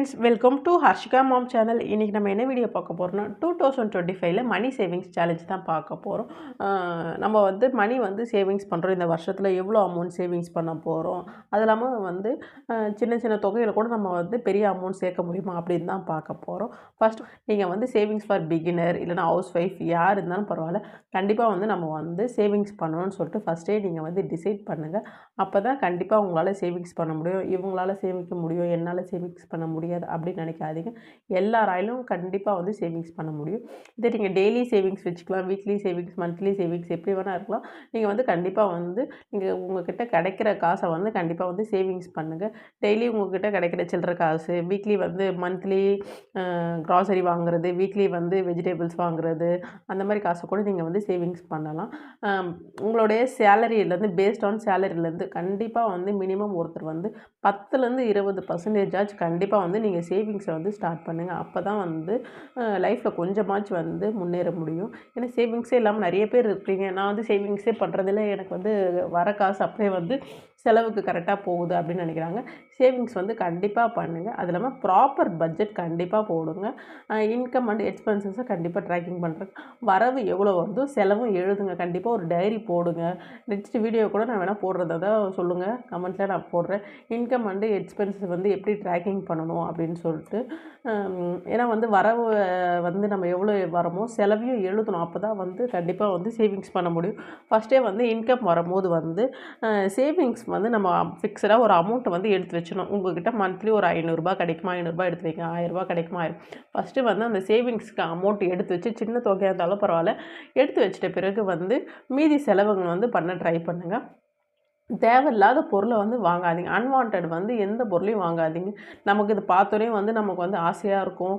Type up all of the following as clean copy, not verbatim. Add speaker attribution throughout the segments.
Speaker 1: Friends, welcome to Harshika ma'am channel. இன்றைக்கி நம்ம என்ன வீடியோ பார்க்க போகிறோம்னா 2025 மணி சேவிங்ஸ் சேலஞ்ச் தான் பார்க்க போகிறோம். நம்ம வந்து மணி வந்து சேவிங்ஸ் பண்ணுறோம். இந்த வருஷத்தில் எவ்வளோ அமௌண்ட் சேவிங்ஸ் பண்ண போகிறோம், அது இல்லாமல் வந்து சின்ன சின்ன தொகையில் கூட நம்ம வந்து பெரிய அமௌண்ட் சேர்க்க முடியுமா அப்படின்னு தான் பார்க்க போகிறோம். ஃபஸ்ட் நீங்கள் வந்து சேவிங்ஸ் ஃபார் பிகினர் இல்லைனா ஹவுஸ் ஒய்ஃப் யார் இருந்தாலும் பரவாயில்ல, கண்டிப்பாக வந்து நம்ம வந்து சேவிங்ஸ் பண்ணணும்னு சொல்லிட்டு ஃபஸ்ட்டே நீங்கள் வந்து டிசைட் பண்ணுங்கள். அப்போ தான் கண்டிப்பாக உங்களால் சேவிங்ஸ் பண்ண முடியும். இவங்களால் சேமிக்க முடியும், என்னால் சேவிங்ஸ் பண்ண முடியாது அப்படின்னு நினைக்காதீங்க. எல்லாராலும் கண்டிப்பாக வந்து சேவிங்ஸ் பண்ண முடியும். இதை நீங்கள் டெய்லி சேவிங்ஸ் வச்சுக்கலாம், வீக்லி சேவிங்ஸ், மந்த்லி சேவிங்ஸ் எப்படி வேணால் இருக்கலாம். நீங்கள் வந்து கண்டிப்பாக வந்து நீங்கள் உங்கள்கிட்ட கிடைக்கிற காசை வந்து கண்டிப்பாக வந்து சேவிங்ஸ் பண்ணுங்கள். டெய்லி உங்கள்கிட்ட கிடைக்கிற சில்லற காசு, வீக்லி வந்து மந்த்லி க்ராசரி வாங்குறது, வீக்லி வந்து வெஜிடபிள்ஸ் வாங்குறது, அந்த மாதிரி காசை கூட நீங்கள் வந்து சேவிங்ஸ் பண்ணலாம். உங்களுடைய சேலரியிலேருந்து பேஸ்ட் ஆன் சேலரியிலேருந்து கண்டிப்பாக வந்து மினிமம் ஒருத்தர் வந்து 10லேருந்து 20% கண்டிப்பாக வந்து நீங்கள் சேவிங்ஸை வந்து ஸ்டார்ட் பண்ணுங்கள். அப்போ தான் வந்து லைஃப்பில் கொஞ்சமாச்சும் வந்து முன்னேற முடியும். ஏன்னா சேவிங்ஸே இல்லாமல் நிறைய பேர் இருக்கீங்க. நான் வந்து சேவிங்ஸே பண்ணுறதில்ல, எனக்கு வந்து வர காசு அப்படியே வந்து செலவுக்கு கரெக்டாக போகுது அப்படின்னு நினைக்கிறாங்க. சேவிங்ஸ் வந்து கண்டிப்பாக பண்ணுங்கள். அது இல்லாமல் ப்ராப்பர் பட்ஜெட் கண்டிப்பாக போடுங்க. இன்கம் அண்ட் எக்ஸ்பென்சஸை கண்டிப்பாக ட்ராக்கிங் பண்ணுறேன். வரவு எவ்வளோ வருதோ செலவும் எழுதுங்க. கண்டிப்பாக ஒரு டைரி போடுங்க. நெக்ஸ்ட் வீடியோ கூட நான் வேணால் போடுறத சொல்லுங்கள், கமெண்ட்டில் நான் போடுறேன். இன்கம் அண்டு எக்ஸ்பென்சஸ் வந்து எப்படி ட்ராக்கிங் பண்ணணும் அப்படின்னு சொல்லிட்டு. ஏன்னா வந்து வரவு வந்து நம்ம எவ்வளோ வரமோ செலவையும் எழுதணும். அப்போ தான் வந்து கண்டிப்பாக வந்து சேவிங்ஸ் பண்ண முடியும். ஃபஸ்ட்டே வந்து இன்கம் வரும்போது வந்து சேவிங்ஸ் வந்து நம்ம ஃபிக்ஸடாக ஒரு அமௌண்ட்டை வந்து எடுத்து வச்சணும். உங்கள்கிட்ட மந்த்லி ஒரு ₹500 கிடைக்குமா, ₹500 எடுத்து வைங்க, ₹1000 கிடைக்குமா. ஃபஸ்ட்டு வந்து அந்த சேவிங்ஸ்க்கு அமௌண்ட் எடுத்து வச்சு, சின்ன தொகையாக இருந்தாலும் பரவாயில்ல, எடுத்து வச்சிட்ட பிறகு வந்து மீதி செலவுகள் வந்து பண்ண ட்ரை பண்ணுங்கள். தேவையில்லாத பொருளை வந்து வாங்காதீங்க. அன்வான்டட் வந்து எந்த பொருளையும் வாங்காதீங்க. நமக்கு இது பார்த்தோன்னே வந்து நமக்கு வந்து ஆசையாக இருக்கும்,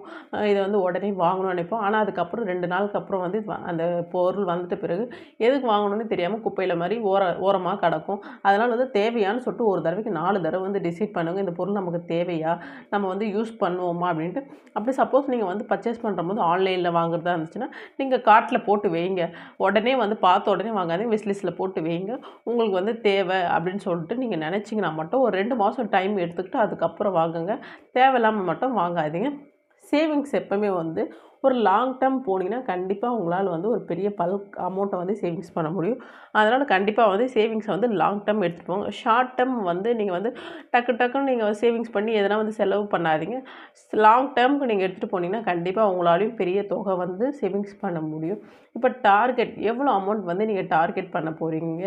Speaker 1: இதை வந்து உடனே வாங்கணும்னு நினைப்போம். ஆனால் அதுக்கப்புறம் 2 நாளுக்கு அப்புறம் வந்து அந்த பொருள் வந்துட்ட பிறகு எதுக்கு வாங்கணும்னு தெரியாமல் குப்பையில் மாதிரி ஓரமாக கிடக்கும். அதனால் வந்து தேவையான்னு சொல்லிட்டு ஒரு தடவைக்கு 4 தடவை வந்து டிசைட் பண்ணுங்கள். இந்த பொருள் நமக்கு தேவையா, நம்ம வந்து யூஸ் பண்ணுவோமா அப்படின்ட்டு. அப்படி சப்போஸ் நீங்கள் வந்து பர்ச்சேஸ் பண்ணும்போது ஆன்லைனில் வாங்குறதா இருந்துச்சுன்னா நீங்கள் கார்ட்டில் போட்டு வைங்க. உடனே வந்து பார்த்த உடனே வாங்காதீங்க, விஷ்லிஸ்ட்டில் போட்டு வைங்க. உங்களுக்கு வந்து தேவை அப்படின்னு சொல்லிட்டு நீங்கள் நினச்சிங்கன்னா மட்டும் ஒரு 2 மாதம் டைம் எடுத்துக்கிட்டு அதுக்கப்புறம் வாங்குங்க. தேவையில்லாமல் மட்டும் வாங்காதீங்க. சேவிங்ஸ் எப்போவுமே வந்து ஒரு லாங் டேர்ம் போனீங்கன்னா கண்டிப்பாக உங்களால் வந்து ஒரு பெரிய பல்க் அமௌண்ட்டை வந்து சேவிங்ஸ் பண்ண முடியும். அதனால் கண்டிப்பாக வந்து சேவிங்ஸை வந்து லாங் டேர்ம் எடுத்துகிட்டு போங்க. ஷார்ட் டேர்ம் வந்து நீங்கள் வந்து டக்குன்னு நீங்கள் சேவிங்ஸ் பண்ணி எதனா வந்து செலவு பண்ணாதீங்க. லாங் டேர்முக்கு நீங்கள் எடுத்துகிட்டு போனீங்கன்னா கண்டிப்பாக உங்களாலையும் பெரிய தொகை வந்து சேவிங்ஸ் பண்ண முடியும். இப்போ டார்கெட் எவ்வளோ அமௌண்ட் வந்து நீங்கள் டார்கெட் பண்ண போகிறீங்க,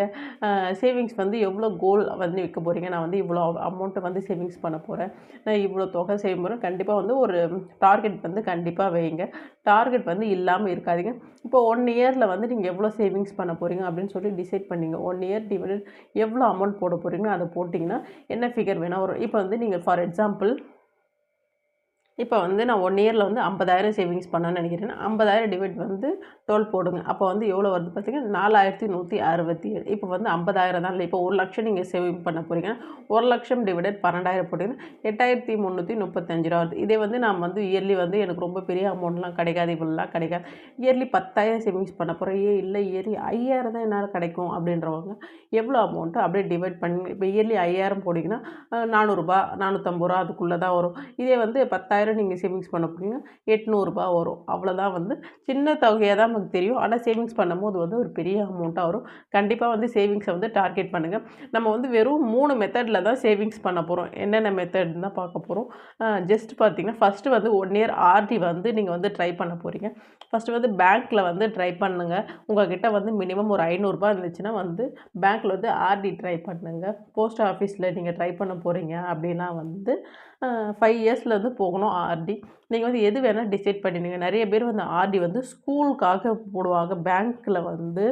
Speaker 1: சேவிங்ஸ் வந்து எவ்வளோ கோல் வந்து வைக்க போகிறீங்க. நான் வந்து இவ்வளோ அமௌண்ட்டை வந்து சேவிங்ஸ் பண்ண போகிறேன், நான் இவ்வளோ தொகை சேவ் பண்ணுறேன். கண்டிப்பாக வந்து ஒரு டார்கெட் வந்து கண்டிப்பாக வைங்க. டார்கெட் வந்து இல்லாமல் இருக்காதீங்க. இப்போ 1 இயரில் வந்து நீங்கள் எவ்வளோ சேவிங்ஸ் பண்ண போகிறீங்க அப்படின்னு சொல்லி டிசைட் பண்ணிங்க. 1 இயர் டிவைடட் எவ்வளோ அமௌண்ட் போட போகிறீங்களோ அதை போட்டிங்கன்னா என்ன ஃபிகர் வேணால் வரும். இப்போ வந்து நீங்கள் ஃபார் எக்ஸாம்பிள் இப்போ வந்து நான் 1 இயரில் வந்து 50,000 சேவிங்ஸ் பண்ணணும்னு நினைக்கிறேன்னா 50,000 டிவைட் வந்து 12 போடுங்க. அப்போ வந்து எவ்வளோ வருது பார்த்தீங்கன்னா 4167. இப்போ வந்து 50,000 தான் இல்லை. இப்போ 1,00,000 நீங்கள் சேவிங் பண்ண போகிறீங்கன்னா 1,00,000 டிவைடட் 12,000 போட்டிங்கன்னா 8,335 வருது. இதே வந்து நான் வந்து இயர்லி வந்து எனக்கு ரொம்ப பெரிய அமௌண்ட்லாம் கிடைக்காது, இவ்வளோலாம் கிடைக்காது, இயர்லி 10,000 சேவிங்ஸ் பண்ண போகிறேன், இல்லை இயர்லி 5,000 தான் என்னால் கிடைக்கும் அப்படின்றவங்க எவ்வளோ அமௌண்ட்டு அப்படியே டிவைட் பண்ணி இப்போ இயர்லி 5,000 போட்டிங்கன்னா ₹400 ₹450 அதுக்குள்ளே தான் வரும். இதே வந்து 10,000 நீங்கள் சேவிங்ஸ் பண்ண போகிறீங்கன்னா ₹800 வரும். அவ்வளோதான். வந்து சின்ன தொகையாக தான் நமக்கு தெரியும், ஆனால் சேவிங்ஸ் பண்ணும்போது வந்து ஒரு பெரிய அமௌண்ட்டாக வரும். கண்டிப்பாக வந்து சேவிங்ஸை வந்து டார்கெட் பண்ணுங்கள். நம்ம வந்து வெறும் 3 மெத்தடில் தான் சேவிங்ஸ் பண்ண போகிறோம். என்னென்ன மெத்தட்னு தான் பார்க்க போகிறோம். ஜஸ்ட் பார்த்தீங்கன்னா ஃபஸ்ட்டு வந்து 1 இயர் ஆர்டி வந்து நீங்கள் வந்து ட்ரை பண்ண போகிறீங்க. ஃபஸ்ட்டு வந்து பேங்க்கில் வந்து ட்ரை பண்ணுங்கள். உங்கள்கிட்ட வந்து மினிமம் ஒரு ₹500 இருந்துச்சுன்னா வந்து பேங்க்கில் வந்து ஆர்டி ட்ரை பண்ணுங்கள். போஸ்ட் ஆஃபீஸில் நீங்கள் ட்ரை பண்ண போகிறீங்க அப்படின்னா வந்து 5 இயர்ஸ்லேருந்து போகணும் ஆர்டி. நீங்கள் வந்து எது வேணால் டிசைட் பண்ணிடுங்க. நிறைய பேர் வந்து ஆர்டி வந்து ஸ்கூலுக்காக போடுவாங்க. பேங்க்கில் வந்து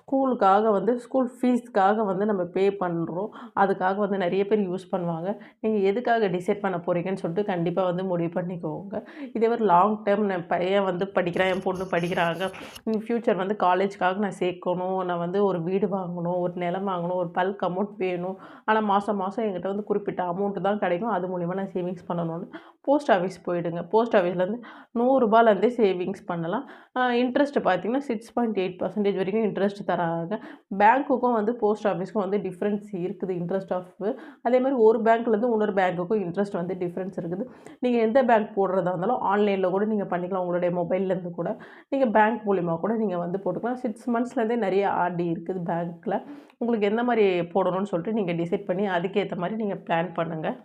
Speaker 1: ஸ்கூலுக்காக வந்து ஸ்கூல் ஃபீஸ்க்காக வந்து நம்ம பே பண்ணுறோம். அதுக்காக வந்து நிறைய பேர் யூஸ் பண்ணுவாங்க. நீங்கள் எதுக்காக டிசைட் பண்ண போகிறீங்கன்னு சொல்லிட்டு கண்டிப்பாக வந்து முடிவு பண்ணிக்கோங்க. இதே ஒரு லாங் டேர்ம் என் பையன் வந்து படிக்கிறான், என் பொண்ணு படிக்கிறாங்க, ஃப்யூச்சர் வந்து காலேஜ்க்காக நான் சேர்க்கணும், நான் வந்து ஒரு வீடு வாங்கணும், ஒரு நிலம் வாங்கணும், ஒரு பல்க் அமௌண்ட் வேணும், ஆனால் மாதம் என்கிட்ட வந்து குறிப்பிட்ட அமௌண்ட்டு தான் கிடைக்கும், அது மூலிமா நான் சேவிங்ஸ் பண்ணணும்னு போஸ்ட் ஆஃபீஸ் போயிடுங்க. போஸ்ட் ஆஃபீஸ்லேருந்து ₹100 சேவிங்ஸ் பண்ணலாம். இன்ட்ரெஸ்ட் பார்த்தீங்கன்னா 6.8% வரைக்கும் இன்ட்ரெஸ்ட் இன்ட்ரெஸ்ட் தராங்க. பேங்க்குக்கும் வந்து போஸ்ட் ஆஃபீஸ்க்கும் வந்து டிஃப்ரென்ஸ் இருக்குது இன்ட்ரெஸ்ட் ஆஃப். அதேமாதிரி ஒரு பேங்க்லேருந்து இன்னொரு பேங்க்குக்கும் இன்ட்ரெஸ்ட் வந்து டிஃப்ரென்ஸ் இருக்குது. நீங்கள் எந்த பேங்க் போடுறதா இருந்தாலும் ஆன்லைனில் கூட நீங்கள் பண்ணிக்கலாம். உங்களுடைய மொபைல்லேருந்து கூட நீங்கள் பேங்க் மூலிமா கூட நீங்கள் வந்து போட்டுக்கலாம். 6 மந்த்ஸ்லேருந்தே நிறைய ஆர்டி இருக்குது பேங்க்கில். உங்களுக்கு எந்த மாதிரி போடணும்னு சொல்லிட்டு நீங்கள் டிசைட் பண்ணி அதுக்கேற்ற மாதிரி நீங்கள் பிளான் பண்ணுங்கள்.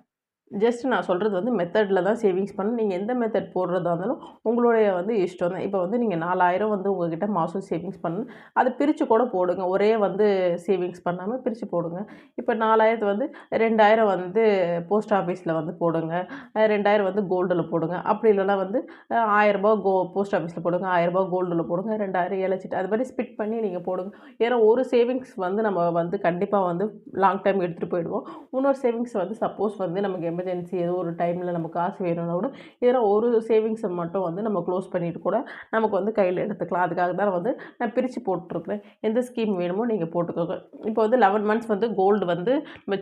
Speaker 1: ஜஸ்ட் நான் சொல்கிறது வந்து மெத்தடில் தான் சேவிங்ஸ் பண்ணணும். நீங்கள் எந்த மெத்தட் போடுறதா இருந்தாலும் உங்களுடைய வந்து இஷ்டம் தான். இப்போ வந்து நீங்கள் 4000 வந்து உங்கள்கிட்ட மாதம் சேவிங்ஸ் பண்ணணும். அதை பிரித்து கூட போடுங்க. ஒரே வந்து சேவிங்ஸ் பண்ணாமல் பிரித்து போடுங்க. இப்போ 4000 வந்து 2000 வந்து போஸ்ட் ஆஃபீஸில் வந்து போடுங்க. 2000 வந்து கோல்டில் போடுங்க. அப்படி இல்லைனா வந்து ரூ. 1000 போஸ்ட் ஆஃபீஸில் போடுங்க. ரூ. 1000 கோல்டில் போடுங்க. 2000 ஏலச்சிட்டு அது மாதிரி ஸ்பிட் பண்ணி நீங்கள் போடுங்க. ஏன்னா ஒரு சேவிங்ஸ் வந்து நம்ம வந்து கண்டிப்பாக வந்து லாங் டைம் எடுத்துகிட்டு போயிடுவோம். இன்னொரு சேவிங்ஸ் வந்து சப்போஸ் வந்து நமக்கு எமர்ஜென்சி ஏதோ ஒரு டைமில் நம்ம காசு வேணும்னா கூட இதில் ஒரு சேவிங்ஸை மட்டும் வந்து நம்ம க்ளோஸ் பண்ணிவிட்டு கூட நமக்கு வந்து கையில் எடுத்துக்கலாம். அதுக்காக தான் வந்து நான் பிரித்து போட்டுருக்குறேன். எந்த ஸ்கீம் வேணுமோ நீங்கள் போட்டுக்கோங்க. இப்போ வந்து 11 மந்த்ஸ் வந்து கோல்டு வந்து நம்ம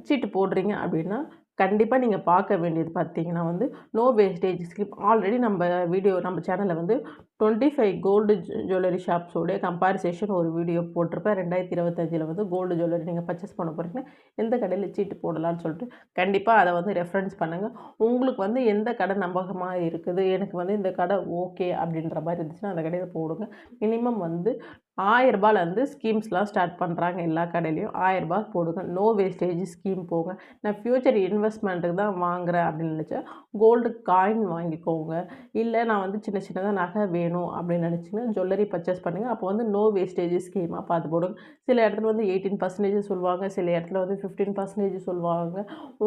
Speaker 1: சீட்டு போடுறீங்க அப்படின்னா கண்டிப்பாக நீங்கள் பார்க்க வேண்டியது பார்த்தீங்கன்னா வந்து நோ வேஸ்டேஜ் ஸ்கீம். ஆல்ரெடி நம்ம சேனலில் வந்து 25 கோல்டு ஜுவல்லரி ஷாப்ஸோடைய கம்பேரிசேஷன் ஒரு வீடியோ போட்டிருப்பேன். 2025 வந்து கோல்டு ஜுவல்லரி நீங்கள் பர்ச்சேஸ் பண்ண போகிறீங்கன்னா எந்த கடையில் சீட்டு போடலான்னு சொல்லிட்டு கண்டிப்பாக அதை வந்து ரெஃபரன்ஸ் பண்ணுங்கள். உங்களுக்கு வந்து எந்த கடை நம்பகமாக இருக்குது, எனக்கு வந்து இந்த கடை ஓகே அப்படின்ற மாதிரி இருந்துச்சுன்னா அந்த கடையில் போடுங்க. மினிமம் வந்து ரூ. 1000 ஸ்கீம்ஸ்லாம் ஸ்டார்ட் பண்ணுறாங்க எல்லா கடையிலையும். ரூ. 1000 போடுங்க. நோ வேஸ்டேஜ் ஸ்கீம் போங்க. நான் ஃப்யூச்சர் இன்வெஸ்ட்மெண்ட்டுக்கு தான் வாங்குகிறேன் அப்படின்னு நினச்சா கோல்டு காயின் வாங்கிக்கோங்க. இல்லை நான் வந்து சின்ன சின்னதாக நகை வேணும் அப்படின்னு நினச்சிங்கன்னா ஜுவல்லரி பர்ச்சேஸ் பண்ணுங்கள். அப்போ வந்து நோ வேஸ்டேஜ் ஸ்கீமாக பார்த்து போடுங்க. சில இடத்துல வந்து 18% சொல்லுவாங்க, சில இடத்துல வந்து 15% சொல்லுவாங்க.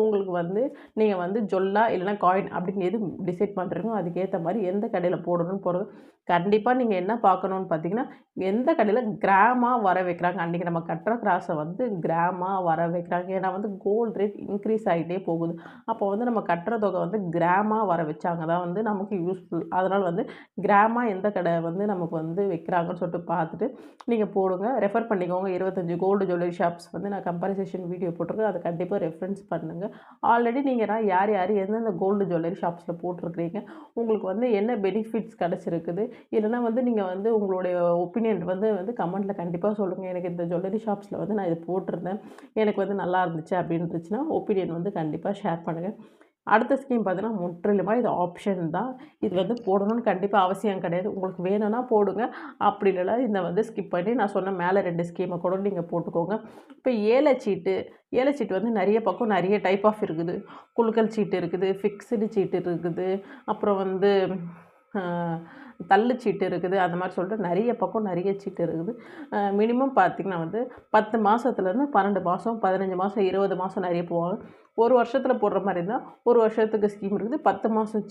Speaker 1: உங்களுக்கு வந்து நீங்கள் வந்து ஜொல்லா இல்லைனா காயின் அப்படின்னு எது டிசைட் பண்ணுறீங்களோ அதுக்கேற்ற மாதிரி எந்த கடையில் போடணும்னு போடுறது. கண்டிப்பாக நீங்கள் என்ன பார்க்கணுன்னு பார்த்தீங்கன்னா எந்த கடையில் கிராமாக வர வைக்கிறாங்க. அன்றைக்கி நம்ம கட்டுற கிராஸை வந்து கிராமாக வர வைக்கிறாங்க. ஏன்னா வந்து கோல்டு ரேட் இன்க்ரீஸ் ஆகிட்டே போகுது. அப்போ வந்து நம்ம கட்டுற தொகை வந்து கிராமாக வர வச்சாங்க தான் வந்து நமக்கு யூஸ்ஃபுல். அதனால் வந்து கிராமாக எந்த கடை வந்து நமக்கு வந்து வைக்கிறாங்கன்னு சொல்லிட்டு பார்த்துட்டு நீங்கள் போடுங்க. ரெஃபர் பண்ணிக்கோங்க. 25 கோல்டு ஜுவல்லரி ஷாப்ஸ் வந்து நான் கம்பேரிசேஷன் வீடியோ போட்டிருக்கேன். அதை கண்டிப்பாக ரெஃபரன்ஸ் பண்ணுங்கள். ஆல்ரெடி நீங்கள் யார் எந்தெந்த கோல்டு ஜுவல்லரி ஷாப்ஸில் போட்டிருக்கிறீங்க, உங்களுக்கு வந்து என்ன பெனிஃபிட்ஸ் கிடச்சிருக்குது, இல்லைனா வந்து நீங்கள் வந்து உங்களுடைய ஒப்பீனியன் வந்து கமெண்ட்டில் கண்டிப்பாக சொல்லுங்கள். எனக்கு இந்த ஜுவல்லரி ஷாப்ஸில் வந்து நான் இது போட்டிருந்தேன், எனக்கு வந்து நல்லா இருந்துச்சு அப்படின்ட்டுச்சுன்னா ஒப்பீனியன் வந்து கண்டிப்பாக ஷேர் பண்ணுங்கள். அடுத்த ஸ்கீம் பார்த்தீங்கன்னா முற்றிலுமாக இது ஆப்ஷன் தான். இது வந்து போடணும்னு கண்டிப்பாக அவசியம் கிடையாது. உங்களுக்கு வேணும்னா போடுங்க. அப்படி இல்லைனா இதை வந்து ஸ்கிப் பண்ணி நான் சொன்ன மேலே 2 ஸ்கீமை கூட நீங்கள் போட்டுக்கோங்க. இப்போ ஏலச்சீட்டு வந்து நிறைய பக்கம் நிறைய டைப் ஆஃப் இருக்குது. குலுக்கல் சீட்டு இருக்குது, ஃபிக்ஸ்டு சீட்டு இருக்குது, அப்புறம் வந்து தள்ளு சீட்டு இருக்குது. அந்த மாதிரி சொல்லிட்டு நிறைய பக்கம் நிறைய சீட்டு இருக்குது. மினிமம் பார்த்திங்கன்னா வந்து 10 மாதத்துலேருந்து 12 மாதம், 15 மாதம், 20 மாதம் நிறைய போவாங்க. ஒரு வருஷத்தில் போடுற மாதிரி இருந்தால் ஒரு வருஷத்துக்கு ஸ்கீம் இருக்குது. 10 மாதம்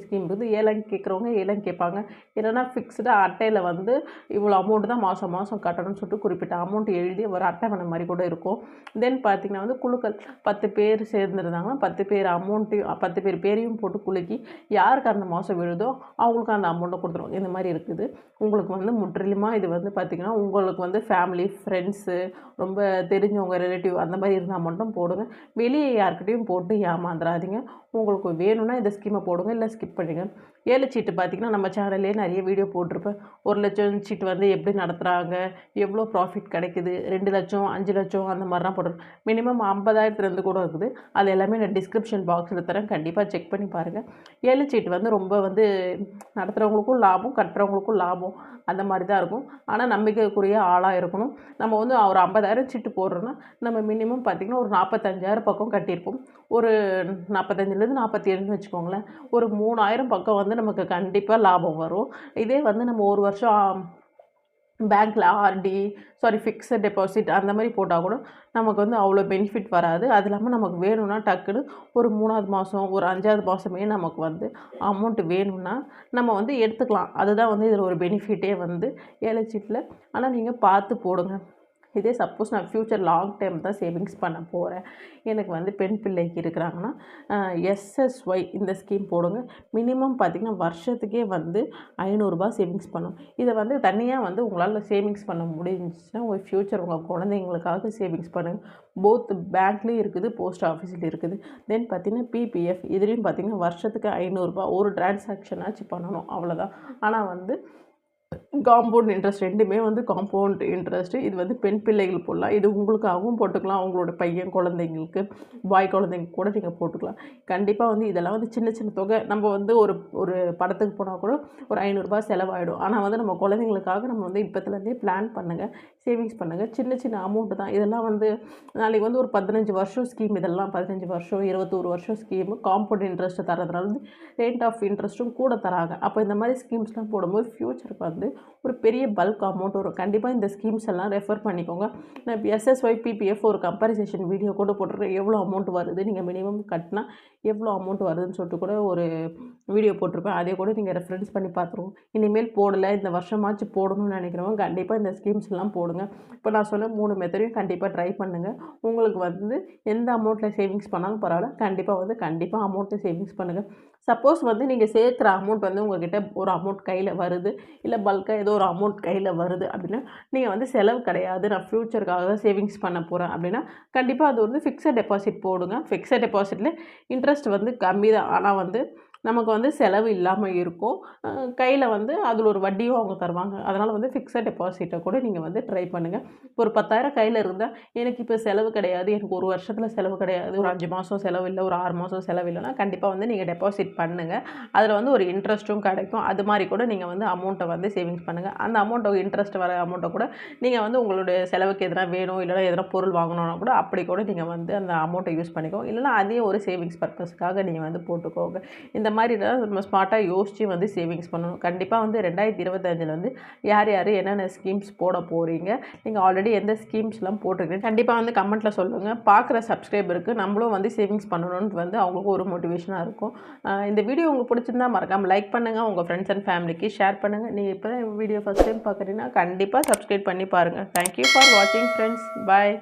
Speaker 1: ஸ்கீம் இருக்குது. ஏலம் கேட்குறவங்க ஏலம் கேட்பாங்க. இல்லைனா ஃபிக்ஸ்டாக அட்டையில் வந்து இவ்வளோ அமௌண்ட் தான் மாதம் மாதம் கட்டணும்னு சொல்லிட்டு குறிப்பிட்ட அமௌண்ட் எழுதி ஒரு அட்டவணை மாதிரி கூட இருக்கும். தென் பார்த்திங்கன்னா வந்து குழுக்கள் 10 பேர் சேர்ந்துருந்தாங்கன்னா 10 பேர் அமௌண்ட்டையும் 10 பேர் பேரையும் போட்டு குலுக்கி யாருக்கு அந்த மாதம் விழுதோ அவங்களுக்கு அந்த அமௌண்ட்டை கொடுத்துருவாங்க. இந்த மாதிரி இருக்குது. உங்களுக்கு வந்து முற்றிலுமாக இது வந்து பார்த்திங்கன்னா உங்களுக்கு வந்து ஃபேமிலி, ஃப்ரெண்ட்ஸு, ரொம்ப தெரிஞ்சவங்க, ரிலேட்டிவ் அந்த மாதிரி இருந்தால் மட்டும் போடுங்க. வெளியே யார்கிட்டையும் போட்டு ஏமாந்துடாதீங்க. உங்களுக்கு வேணும்னா இந்த ஸ்கீமை போடுங்க, இல்லை ஸ்கிப் பண்ணுங்க. ஏலச்சீட்டு பார்த்திங்கன்னா நம்ம சேனல்லே நிறைய வீடியோ போட்டிருப்பேன். 1 லட்சம் சீட்டு வந்து எப்படி நடத்துகிறாங்க, எவ்வளோ ப்ராஃபிட் கிடைக்குது, 2 லட்சம், 5 லட்சம் அந்த மாதிரிலாம் போட்டிருக்கேன். மினிமம் 50,000 கூட இருக்குது. அது எல்லாமே நான் டிஸ்கிரிப்ஷன் பாக்ஸில் தரேன். கண்டிப்பாக செக் பண்ணி பாருங்கள். ஏலச்சீட்டு வந்து ரொம்ப வந்து நடத்துகிறவங்களுக்கும் லாபம், கட்டுறவங்களுக்கும் லாபம் அந்த மாதிரி தான் இருக்கும். ஆனால் நம்பிக்கைக்குரிய ஆளாக இருக்கணும். நம்ம வந்து ஒரு 50,000 சீட்டு போடுறோன்னா நம்ம மினிமம் பார்த்திங்கன்னா ஒரு 45,000 பக்கம் கட்டியிருப்போம். ஒரு 45லேருந்து 47ன்னு வச்சுக்கோங்களேன். ஒரு 3,000 பக்கம் வந்து நமக்கு கண்டிப்பாக லாபம் வரும். இதே வந்து நம்ம ஒரு வருஷம் பேங்க்கில் ஃபிக்ஸட் டெபாசிட் அந்த மாதிரி போட்டால் கூட நமக்கு வந்து அவ்வளோ பெனிஃபிட் வராது. அது இல்லாமல் நமக்கு வேணும்னா டக்குன்னு ஒரு 3வது மாதம், ஒரு 5வது மாதமே நமக்கு வந்து அமௌண்ட்டு வேணும்னா நம்ம வந்து எடுத்துக்கலாம். அதுதான் வந்து இதில் ஒரு பெனிஃபிட்டே வந்து ஏலச்சீட்டில். ஆனால் நீங்கள் பார்த்து போடுங்க. இதே சப்போஸ் நான் ஃப்யூச்சர் லாங் டைம் தான் சேவிங்ஸ் பண்ண போகிறேன், எனக்கு வந்து பெண் பிள்ளைக்கு இருக்கிறாங்கன்னா எஸ்எஸ்ஒய் இந்த ஸ்கீம் போடுங்க. மினிமம் பார்த்திங்கன்னா வருஷத்துக்கே வந்து ரூ. 500 சேவிங்ஸ் பண்ணும். இதை வந்து தனியாக வந்து உங்களால் சேவிங்ஸ் பண்ண முடிஞ்சிச்சுன்னா உங்கள் ஃப்யூச்சர் உங்கள் குழந்தைங்களுக்காக சேவிங்ஸ் பண்ணுங்கள். போத் பேங்க்லேயும் இருக்குது, போஸ்ட் ஆஃபீஸ்லேயும் இருக்குது. தென் பார்த்திங்கன்னா பிபிஎஃப் இதுலேயும் பார்த்திங்கன்னா வருஷத்துக்கு ரூ. 500 ஒரு டிரான்சாக்ஷன் ஆச்சு பண்ணணும், அவ்வளோதான். ஆனால் வந்து காம்பவுண்ட் இன்ட்ரெஸ்ட் ரெண்டுமே வந்து காம்பவுண்ட் இன்ட்ரெஸ்ட்டு. இது வந்து பெண் பிள்ளைகள் போடலாம். இது உங்களுக்காகவும் போட்டுக்கலாம். உங்களோட பையன் குழந்தைங்களுக்கு, பாய் குழந்தைங்களுக்கு கூட நீங்கள் போட்டுக்கலாம். கண்டிப்பாக வந்து இதெல்லாம் வந்து சின்ன சின்ன தொகை. நம்ம வந்து ஒரு ஒரு படத்துக்கு போனால் கூட ஒரு ரூ. 500 செலவாயிடும். ஆனால் வந்து நம்ம குழந்தைங்களுக்காக நம்ம வந்து இப்போத்துலேருந்தே பிளான் பண்ணுங்கள், சேவிங்ஸ் பண்ணுங்கள். சின்ன சின்ன அமௌண்ட்டு தான். இதெல்லாம் வந்து நாளைக்கு வந்து ஒரு 15 வருஷம் ஸ்கீம். இதெல்லாம் 15 வருஷம் 21 வருஷம் ஸ்கீமு காம்பவுண்ட் இன்ட்ரெஸ்ட்டு தரதுனால வந்து ரேட் ஆஃப் இன்ட்ரெஸ்ட்டும் கூட தராங்க. அப்போ இந்த மாதிரி ஸ்கீம்ஸ்லாம் போடும்போது ஃப்யூச்சருக்கு வந்து ஒரு பெரிய பல்க் அமௌண்ட் வரும். கண்டிப்பாக இந்த ஸ்கீம்ஸ் எல்லாம் ரெஃபர் பண்ணிக்கோங்க. நான் இப்போ எஸ்எஸ்ஒய் பிபிஎஃப் ஒரு கம்பேரிசேஷன் வீடியோ கூட போட்டிருக்கேன். எவ்வளோ அமௌண்ட் வருது, நீங்கள் மினிமம் கட்டினா எவ்வளோ அமௌண்ட் வருதுன்னு சொல்லிட்டு கூட ஒரு வீடியோ போட்டிருப்பேன். அதே கூட நீங்கள் ரெஃபரன்ஸ் பண்ணி பார்த்துருவோம். இனிமேல் போடலை, இந்த வருஷமாச்சு போடணும்னு நினைக்கிறவங்க கண்டிப்பாக இந்த ஸ்கீம்ஸ் எல்லாம் போடுங்க. இப்போ நான் சொன்ன 3 மெத்தடையும் கண்டிப்பாக ட்ரை பண்ணுங்கள். உங்களுக்கு வந்து எந்த அமௌண்ட்டில் சேவிங்ஸ் பண்ணாலும் பரவாயில்ல, கண்டிப்பாக அமௌண்ட்டை சேவிங்ஸ் பண்ணுங்கள். சப்போஸ் வந்து நீங்கள் சேர்க்குற அமௌண்ட் வந்து உங்கள்கிட்ட ஒரு அமௌண்ட் கையில் வருது, இல்லை பல்காக ஏதோ ஒரு அமௌண்ட் கையில் வருது அப்படின்னா, நீங்கள் வந்து செலவு கிடையாது, நான் ஃப்யூச்சருக்காக தான் சேவிங்ஸ் பண்ண போகிறேன் அப்படின்னா, கண்டிப்பாக அது வந்து ஃபிக்ஸட் டெபாசிட் போடுங்க. ஃபிக்ஸட் டெபாசிட்டில் இன்ட்ரெஸ்ட் வந்து கம்மி தான். ஆனால் வந்து நமக்கு வந்து செலவு இல்லாமல் இருக்கும். கையில் வந்து அதில் ஒரு வட்டியும் அவங்க தருவாங்க. அதனால் வந்து ஃபிக்ஸட் டெபாசிட்டை கூட நீங்கள் வந்து ட்ரை பண்ணுங்கள். இப்போ ஒரு 10,000 கையில் இருந்தால் எனக்கு இப்போ செலவு கிடையாது, எனக்கு ஒரு வருஷத்தில் செலவு கிடையாது, ஒரு 5 மாதம் செலவு இல்லை, ஒரு 6 மாதம் செலவு இல்லைன்னா கண்டிப்பாக வந்து நீங்கள் டெபாசிட் பண்ணுங்கள். அதில் வந்து ஒரு இன்ட்ரெஸ்ட்டும் கிடைக்கும். அது மாதிரி கூட நீங்கள் வந்து அமௌண்ட்டை வந்து சேவிங்ஸ் பண்ணுங்கள். அந்த அமௌண்ட்டை இன்ட்ரெஸ்ட் வர அமௌண்ட்டை கூட நீங்கள் வந்து உங்களுடைய செலவுக்கு எதனா வேணும், இல்லைனா எதனா பொருள் வாங்கணுன்னா கூட அப்படி கூட நீங்கள் வந்து அந்த அமௌண்ட்டை யூஸ் பண்ணிக்கோங்க. இல்லைனா அதையும் ஒரு சேவிங்ஸ் பர்பஸ்க்காக நீங்கள் வந்து போட்டுக்கோங்க. இந்த மாதிரி தான் நம்ம ஸ்மார்ட்டாக யோசித்து வந்து சேவிங்ஸ் பண்ணணும். கண்டிப்பாக வந்து 2025 வந்து யார் யார் என்னென்ன ஸ்கீம்ஸ் போட போகிறீங்க, நீங்கள் ஆல்ரெடி எந்த ஸ்கீம்ஸ்லாம் போட்டிருக்கீங்க கண்டிப்பாக வந்து கமெண்ட்டில் சொல்லுங்கள். பார்க்குற சப்ஸ்கிரைபருக்கு நம்மளும் வந்து சேவிங்ஸ் பண்ணணும்னு வந்து அவங்களுக்கு ஒரு மோட்டிவேஷனாக இருக்கும். இந்த வீடியோ உங்களுக்கு பிடிச்சிருந்தா மறக்காமல் லைக் பண்ணுங்கள், உங்கள் ஃப்ரெண்ட்ஸ் அண்ட் ஃபேமிலிக்கு ஷேர் பண்ணுங்கள். நீங்கள் இப்போ தான் வீடியோ ஃபஸ்ட் டைம் பார்க்குறீங்கன்னா கண்டிப்பாக சப்ஸ்கிரைப் பண்ணி பாருங்கள். தேங்க்யூ ஃபார் வாட்சிங் ஃப்ரெண்ட்ஸ். பாய்.